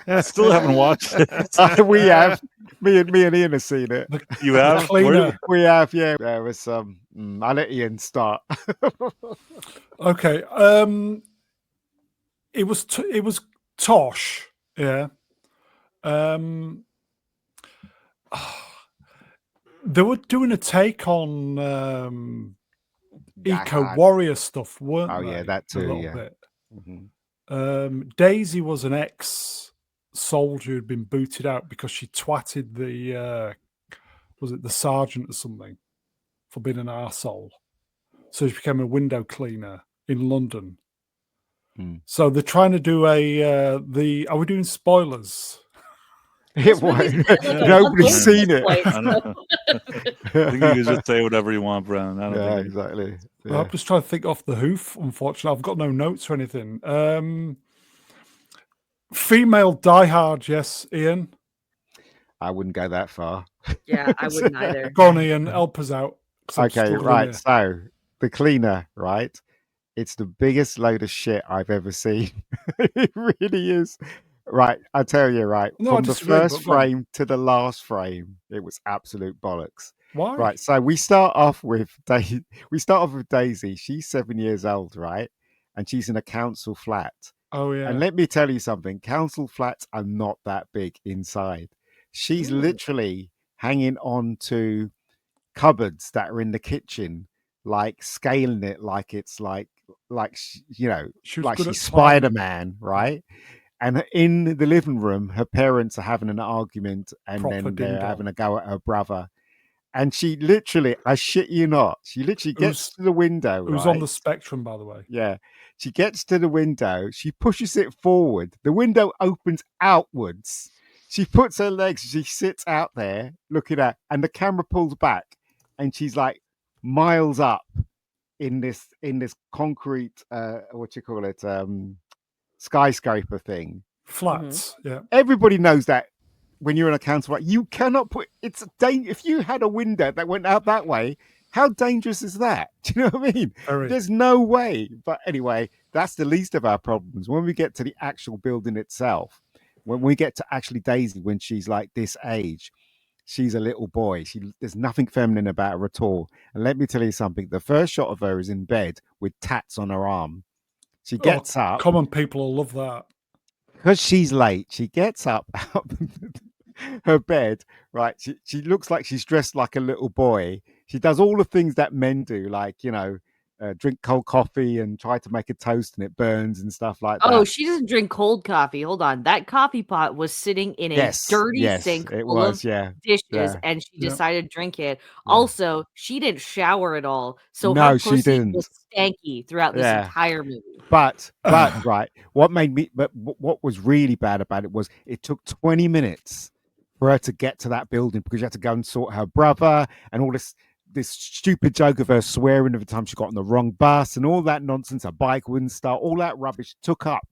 I still haven't watched it. We have. Me and Ian have seen it. You have? We have, yeah. There was some. I'll let Ian start. Okay. It was Tosh. Yeah. They were doing a take on Eco Warrior stuff, weren't they? Yeah, that too. A little Yeah. bit. Mm-hmm. Daisy was an ex-soldier who'd been booted out because she twatted the was it the sergeant or something for being an arsehole. So she became a window cleaner in London. So they're trying to do are we doing spoilers? Nobody's seen it. I think you can just say whatever you want, Brown. Exactly. Yeah. Well, I'm just trying to think off the hoof. Unfortunately, I've got no notes or anything. Female diehard, yes, Ian. I wouldn't go that far. Yeah, I wouldn't either. Go on, Ian, help us out. Okay, right. So the cleaner, right? It's the biggest load of shit I've ever seen. It really is. Right, I tell you, right, from the first frame to the last frame, it was absolute bollocks. Why? Right, so we start off with Daisy. She's 7 years old, right? And she's in a council flat. Oh, yeah. And let me tell you something, council flats are not that big inside. She's literally hanging on to cupboards that are in the kitchen, like scaling it like it's like she's Spider-Man, right? And in the living room, her parents are having an argument, and then they're having a go at her brother. And she literally, I shit you not, she literally gets to the window. It was on the spectrum, by the way. Yeah. She gets to the window. She pushes it forward. The window opens outwards. She puts her legs. She sits out there looking at, and the camera pulls back, and she's like miles up in this concrete, skyscraper thing. Flats. Yeah. Everybody knows that when you're in a council flat, you cannot put. It's if you had a window that went out that way. How dangerous is that? Do you know what I mean? There's no way. But anyway, that's the least of our problems. When we get to the actual building itself, when we get to actually Daisy, when she's like this age, she's a little boy. There's nothing feminine about her at all. And let me tell you something. The first shot of her is in bed with tats on her arm. She gets up. Common people will love that. Because she's late, she gets up out her bed, right? She looks like she's dressed like a little boy. She does all the things that men do, like, drink cold coffee and try to make a toast and it burns and stuff like that. Oh, she doesn't drink cold coffee. Hold on. That coffee pot was sitting in a dirty sink full of dishes, and she decided to drink it. Yeah. Also, she didn't shower at all. So her pussy was stanky throughout this entire movie. But right, what was really bad about it was it took 20 minutes for her to get to that building because you had to go and sort her brother and all this stupid joke of her swearing every time she got on the wrong bus and all that nonsense. Her bike wouldn't start. All that rubbish took up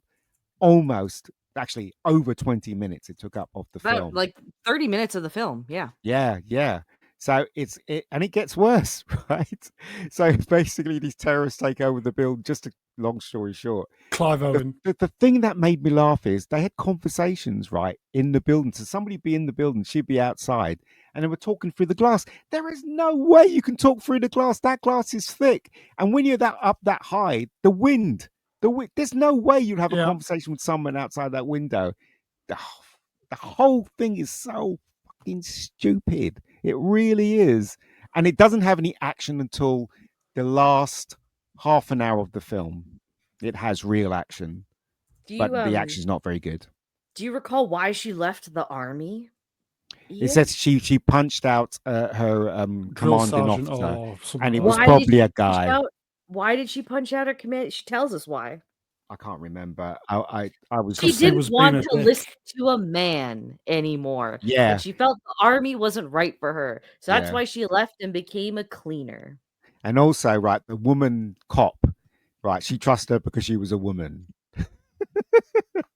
actually over 20 minutes. It took up of the film, like 30 minutes of the film. Yeah. Yeah. So and it gets worse, right? So basically, these terrorists take over the building. Just a long story short, Clive Owen. The thing that made me laugh is they had conversations right in the building. So somebody be in the building, she'd be outside, and they were talking through the glass. There is no way you can talk through the glass. That glass is thick, and when you're up that high, the wind. There's no way you'd have a conversation with someone outside that window. The whole thing is so fucking stupid. It really is. And it doesn't have any action until the last half an hour of the film. It has real action. But the action's not very good. Do you recall why she left the army? Ian? It says she punched out her commanding officer. And it was probably a guy. Why did she punch out her command? She tells us why. I can't remember. I was. She didn't want to listen to a man anymore. Yeah, but she felt the army wasn't right for her, so that's why she left and became a cleaner. And also, right, the woman cop, right? She trusted her because she was a woman.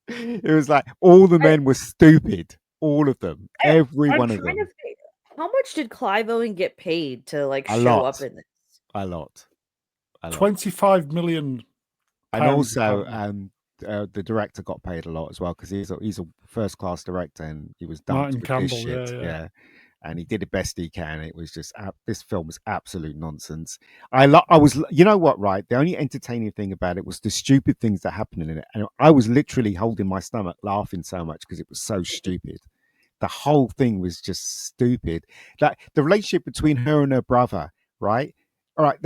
It was like all the men were stupid, all of them, every one of them. How much did Clive Owen get paid to show up in this? A lot. 25 million. And also, the director got paid a lot as well because he's a first class director and he was dumped Martin with Campbell, this shit. yeah. And he did the best he can. It was just this film was absolute nonsense. I was, you know what, right? The only entertaining thing about it was the stupid things that happened in it, and I was literally holding my stomach laughing so much because it was so stupid. The whole thing was just stupid. Like the relationship between her and her brother, right? All right,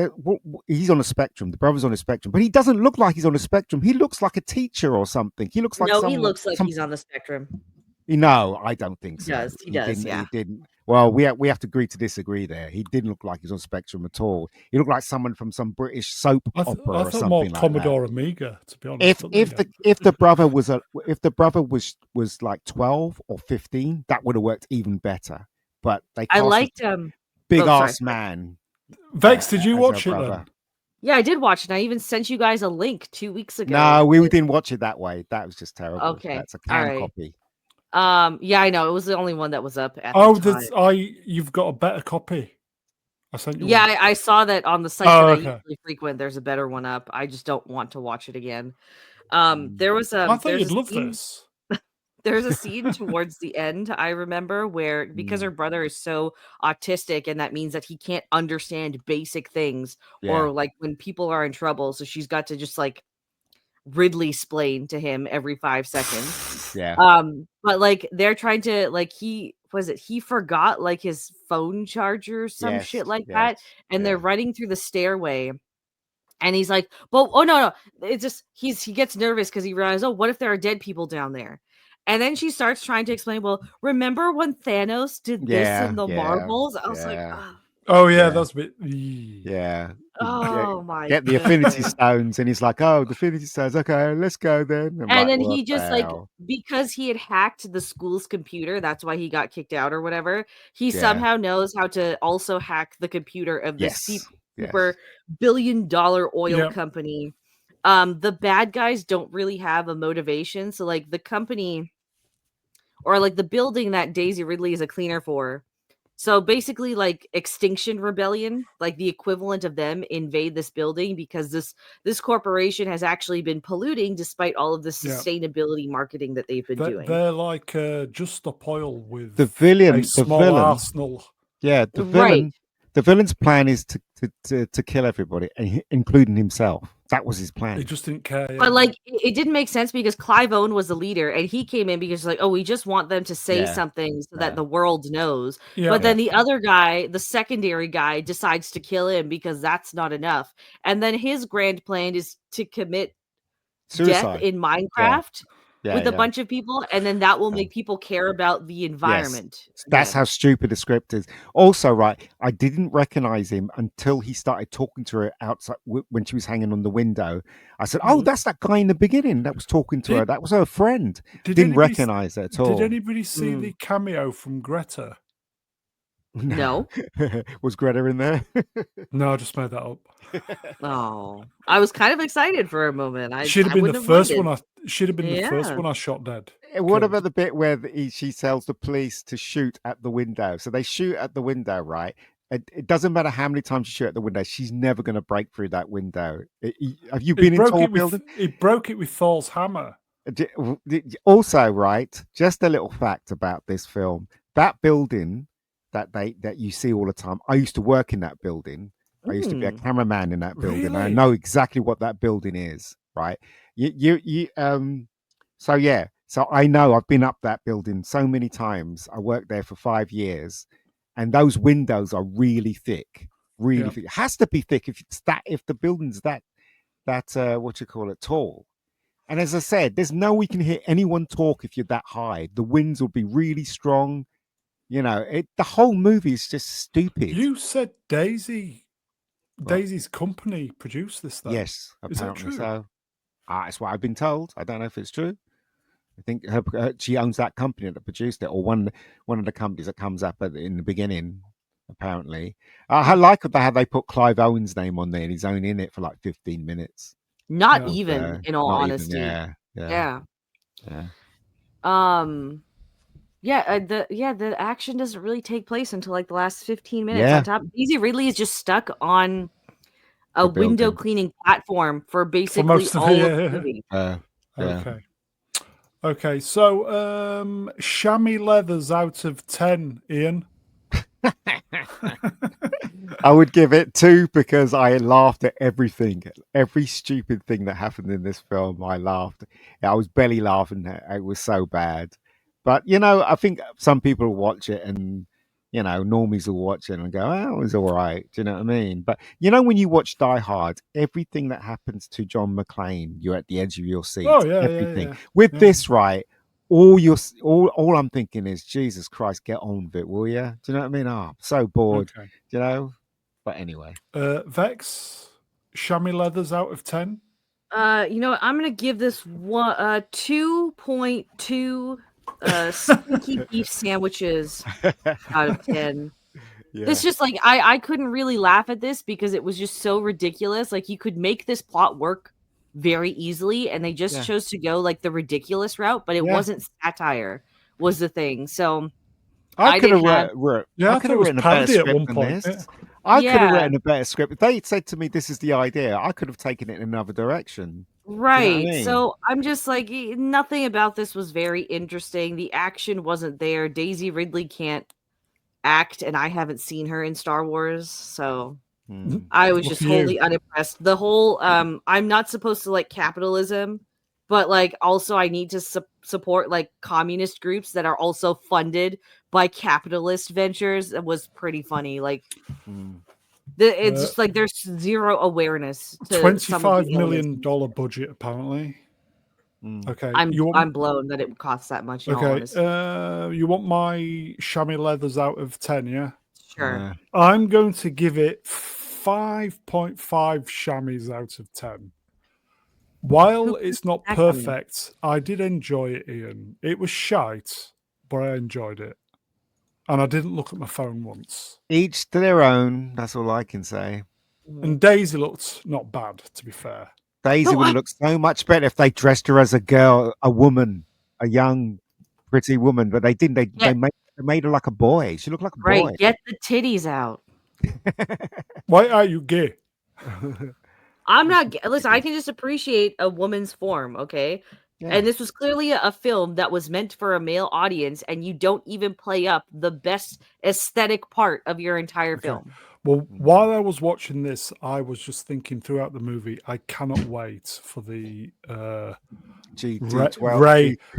he's on a spectrum. The brother's on a spectrum, but he doesn't look like he's on a spectrum. He looks like a teacher or something. He looks like he looks like he's on the spectrum. No, I don't think so. He does. He didn't. Well, we have to agree to disagree there. He didn't look like he's on spectrum at all. He looked like someone from some British soap opera or something more like Commodore that. Amiga, to be honest. If the brother was like 12 or 15, that would have worked even better. But I liked big ass man. Vex, did you watch it then? Yeah, I did watch it. I even sent you guys a link 2 weeks ago. No, we didn't watch it that way. That was just terrible. Okay, that's a canned copy. Yeah, I know. It was the only one that was up at the time. You've got a better copy. I sent you. Yeah, I saw that on the site that I usually frequent. There's a better one up. I just don't want to watch it again. There was a. I thought you'd love this. There's a scene towards the end, I remember, where because her brother is so autistic, and that means that he can't understand basic things, or like when people are in trouble, so she's got to just like Ridley explain to him every 5 seconds. But like they're trying to like he forgot like his phone charger or some shit like that, and they're running through the stairway. And he's like, "Well, oh no, it's just he gets nervous because he realizes, oh, what if there are dead people down there?" And then she starts trying to explain, well, remember when Thanos did this in the marbles? I was like, oh yeah, that's a bit. Yeah. Oh my! Get the Infinity Stones, and he's like, "Oh, the Infinity Stones. Okay, let's go then." And then he just like because he had hacked the school's computer, that's why he got kicked out or whatever. He somehow knows how to also hack the computer of this super billion-dollar oil company. The bad guys don't really have a motivation, so like the company. Or like the building that Daisy Ridley is a cleaner for. So basically like Extinction Rebellion, like the equivalent of them invade this building because this corporation has actually been polluting despite all of the sustainability marketing that they've been doing. They're like Just Stop Oil with the villain, arsenal. Yeah, the villain. The villain's plan is to kill everybody, including himself. That was his plan. He just didn't care. But like, it didn't make sense because Clive Owen was the leader, and he came in because like, oh, we just want them to say something so that the world knows. But then the other guy, the secondary guy, decides to kill him because that's not enough. And then his grand plan is to commit death in Minecraft. With a bunch of people, and then that will make people care about the environment. Yes. That's how stupid the script is. Also, right, I didn't recognize him until he started talking to her outside when she was hanging on the window. I said, "Oh, that's that guy in the beginning that was talking to her. That was her friend." Didn't recognize her at all. Did anybody see the cameo from Greta? No. Was Greta in there? No, I just made that up. Oh, I was kind of excited for a moment. Should have been the first one. Should have been the first one I shot dead. What about the bit where she tells the police to shoot at the window? So they shoot at the window, right? It doesn't matter how many times you shoot at the window. She's never going to break through that window. Have you been in tall building? He broke it with Thor's hammer. Also, right, just a little fact about this film. That building that you see all the time, I used to work in that building. I used to be a cameraman in that building. Really? I know exactly what that building is, right? So I know I've been up that building so many times. I worked there for 5 years, and those windows are really thick, thick. It has to be thick if the building's that tall. And as I said, there's no way you can hear anyone talk if you're that high. The winds will be really strong. You know, the whole movie is just stupid. You said Daisy's company produced this, though. Yes, apparently so. That's what I've been told. I don't know if it's true. I think she owns that company that produced it, or one of the companies that comes up in the beginning. Apparently, I like how they put Clive Owen's name on there, and he's only in it for like 15 minutes. Not even, in all honesty. Yeah. The action doesn't really take place until like the last 15 minutes. On top, Daisy Ridley is just stuck on a window cleaning platform for basically all of the movie. Okay. Okay, so chamois leathers out of 10, Ian. I would give it 2 because I laughed at everything. Every stupid thing that happened in this film, I laughed. I was belly laughing at it. It was so bad. But, I think some people will watch it and, normies will watch it and go, oh, it was all right. Do you know what I mean? But, when you watch Die Hard, everything that happens to John McClane, you're at the edge of your seat. Oh, yeah, everything. Yeah. With this, right, all I'm thinking is, Jesus Christ, get on with it, will you? Do you know what I mean? I'm so bored. Okay. But anyway. Vex, chamois leathers out of 10. I'm gonna give this one 2.2 stinky beef sandwiches out of 10. Yeah. It's just like I couldn't really laugh at this because it was just so ridiculous. Like you could make this plot work very easily, and they just chose to go like the ridiculous route, but it wasn't satire was the thing. So I could have written a better script than this. I could have written a better script. If they said to me, "This is the idea," I could have taken it in another direction. Right. You know what I mean? So I'm just like, nothing about this was very interesting. The action wasn't there. Daisy Ridley can't act, and I haven't seen her in Star Wars, so I was just wholly unimpressed. The whole I'm not supposed to like capitalism, but like also I need to support like communist groups that are also funded by capitalist ventures. It was pretty funny. Like it's just like there's zero awareness to $25 million budget apparently. Okay, I'm blown that it costs that much. Okay, you want my chamois leathers out of 10? Yeah, sure. I'm going to give it 5.5 chamois out of 10. While it's not perfect, I did enjoy it, Ian. It was shite, but I enjoyed it, and I didn't look at my phone once. Each to their own. That's all I can say. And Daisy looked not bad, to be fair. Daisy would look so much better if they dressed her as a girl, a woman, a young, pretty woman. But they didn't. They made her like a boy. She looked like a boy. Right. Get the titties out. Why are you gay? I'm not. Listen, I can just appreciate a woman's form. Okay. Yeah. And this was clearly a film that was meant for a male audience, and you don't even play up the best aesthetic part of your entire film. Well, while I was watching this, I was just thinking throughout the movie, I cannot wait for the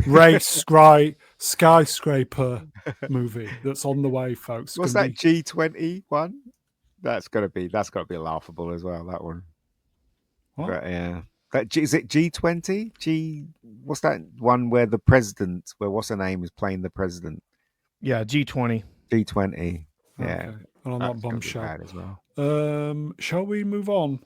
Ray skyscraper movie that's on the way, folks. What's that G20 one? That's gotta be laughable as well. That one. What? But, yeah. Is it G20? What's that one where the president, what's her name, is playing the president? Yeah, G20. G20. Yeah. Okay. And on that bombshell as well. Shall we move on?